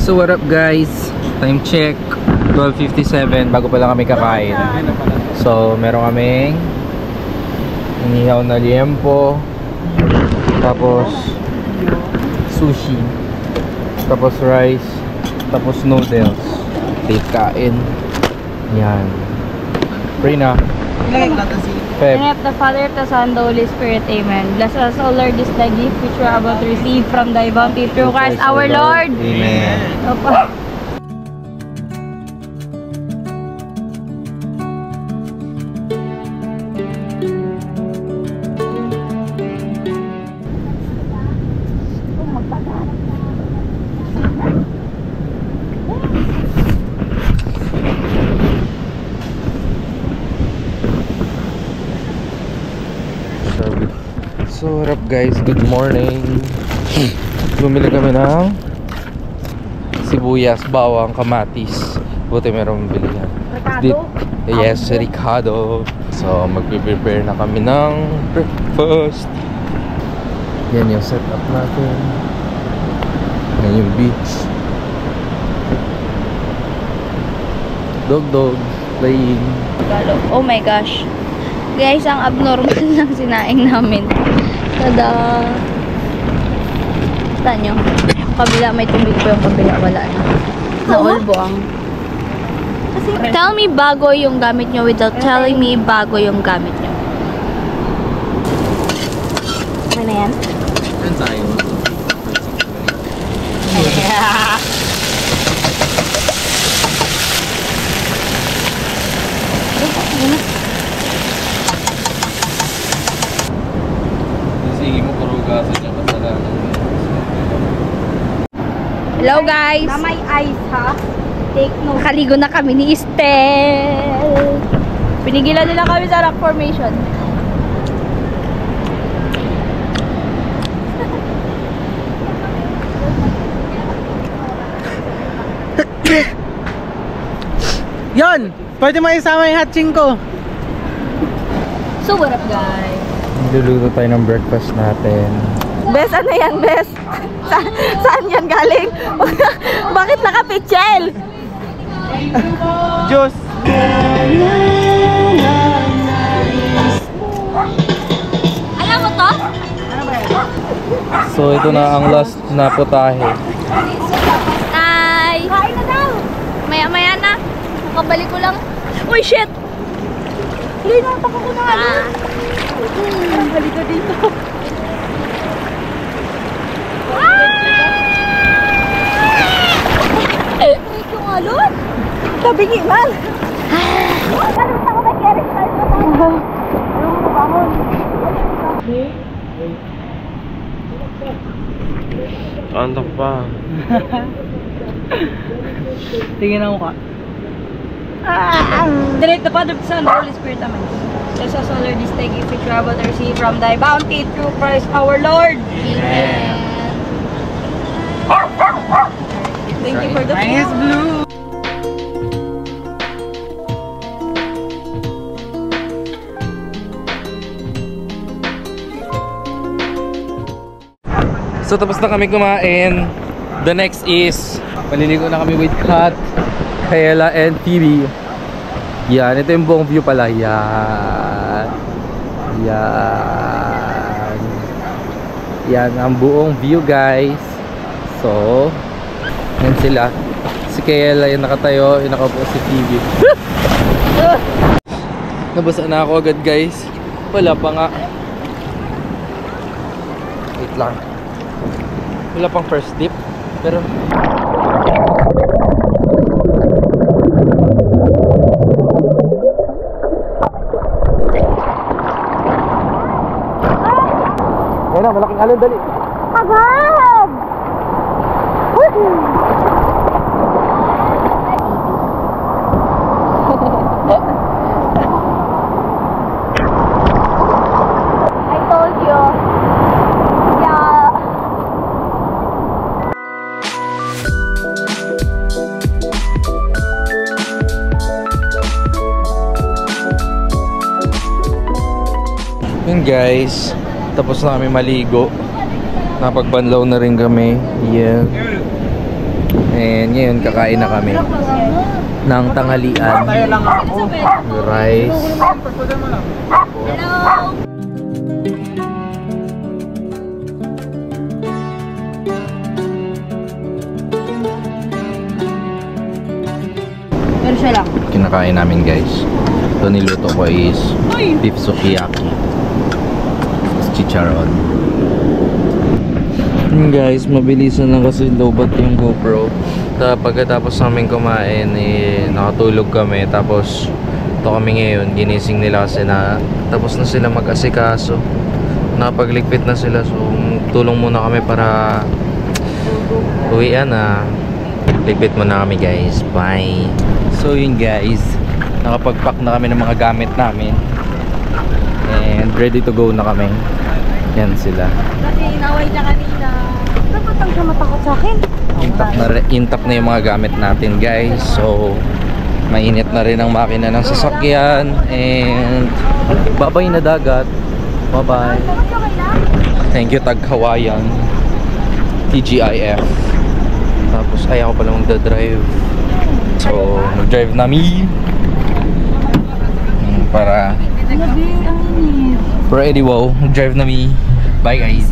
So what up guys? Time check 12:57 bago pa lang kami kakain. So meron kaming inihaw na liempo, tapos sushi, tapos rice, tapos noodles. Date kain. Yan. Pray na. In the name of the Father, of the Son, the Holy Spirit. Amen. Bless us, O Lord, this the gift which we are about to receive from thy bounty through Christ our Lord. Amen. Opo. So what up guys, good morning. Bumili kami ng sibuyas, bawang, kamatis. Buti meron bilihan. Yes, Ricardo. So magpe-prepare na kami ng breakfast. Yan yung setup natin. Yan yung beach. Dog playing. Oh my gosh. Guys, ang abnormal ng sinaing namin. Tada! Kita nyo. Kabila, may tubig po yung kabila. Wala na. Naulbo ang. Tell me bago yung gamit nyo without telling me bago yung gamit nyo. Ano na yan? Yan tayo. Hello guys! Na may ice ha? Take note. Nakaligo na kami ni Estel. Pinigilan nila kami sa rock formation. Yon! Pwede mo isama yung hatching ko. So what up guys? Luluto tayo ng breakfast natin. Bes, ano yan, Bes? Saan yan galing? Bakit nakapitchel? Diyos! Alam mo to? So ito na ang last na putahe. Ay! Kain na daw! Maya-maya na. Makabalik ko lang. Uy, shit! Hindi, napak ako na ano. Parang halika dito. Ito nga, Lord! Tabingi man! Ganun ako may carry start na tayo. Ayaw mo bangon. Antok pa. Tingin ako ka. Direct the Father, Son, Holy Spirit, Amen. Bless us, O Lord, this day gift which we are about to receive from thy bounty through Christ our Lord. Amen. Thank you for the Mine is blue. So tapos na kami kumain. The next is maliligo na kami with Kat, Kayla, and Phoebe. Yan, ito yung buong view pala. Yan. Yan. Yan ang buong view guys. So yan sila. Si Kayla yung nakatayo, yung nakaupo si Phoebe. Nabasa na ako agad guys. Wala pa nga. Wait lang. Wala pang first dip. Pero ayun na, malaking alon, dali. Agad! I told you. Yeah. Yun guys, tapos na kami maligo. Napagbanlaw na rin kami. Yeah. And ngayon kakain na kami ng tanghalian. Rice. Pero siya lang. Kinakain namin guys. Ito niluto ko is beef sukiyaki. Chicharon. Guys, mabilisan lang kasi lobat yung GoPro. Pagkatapos namin kumain, nakatulog kami. Tapos, ito kami ngayon, ginising nila kasi na tapos na sila mag-asikaso. Napagligpit na sila. So, tulong muna kami para uwian na. Ligpit muna kami guys. Bye! So yun guys, nakapag-pack na kami ng mga gamit namin. And ready to go na kami. Yan sila. Kasi inaway niya kanina. Dapat ang siya matakot sa akin. Intact na yung mga gamit natin guys. So mainit na rin ang makina ng sasakyan. And babay na dagat. Bye bye. Thank you Tag Hawaiian TGIF. Tapos ay ako pala magdadrive. So mag-drive namin para Grabe, ang init. Pero anyway, mag-drive namin. Bye guys.